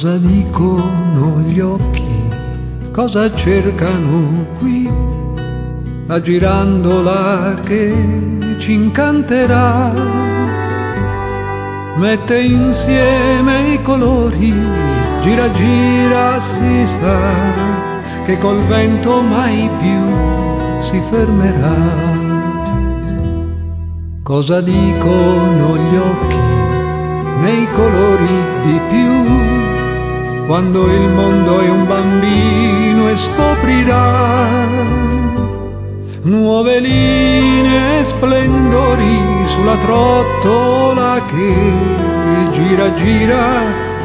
Cosa dicono gli occhi? Cosa cercano qui? La girandola che ci incanterà, mette insieme i colori, gira gira si sa che col vento mai più si fermerà. Cosa dicono gli occhi nei colori di più? Quando il mondo è un bambino e scoprirà nuove linee e splendori sulla trottola che gira gira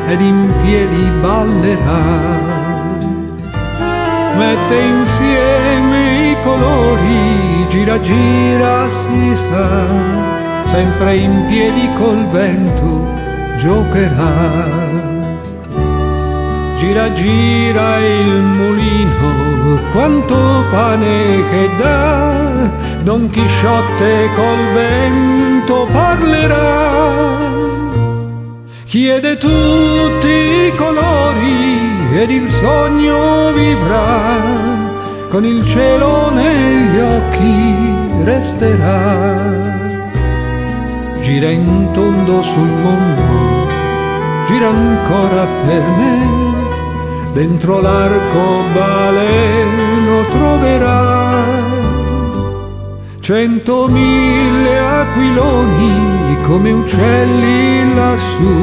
ed in piedi ballerà. Mette insieme i colori, gira gira si sa, sempre in piedi col vento giocherà. Gira gira il mulino, quanto pane che dà, Don Chisciotte col vento parlerà. Chiede tutti i colori ed il sogno vivrà, con il cielo negli occhi resterà. Gira in tondo sul mondo, gira ancora per me, dentro l'arcobaleno troverà 100.000 aquiloni come uccelli lassù,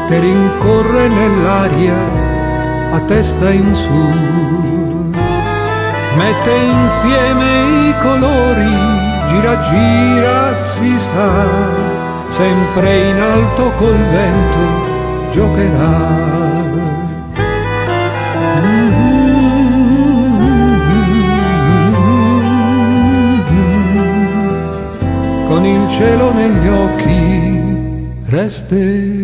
che rincorre nell'aria a testa in su. Mette insieme i colori, gira gira si sa, sempre in alto col vento giocherà. Con il cielo negli occhi resterà.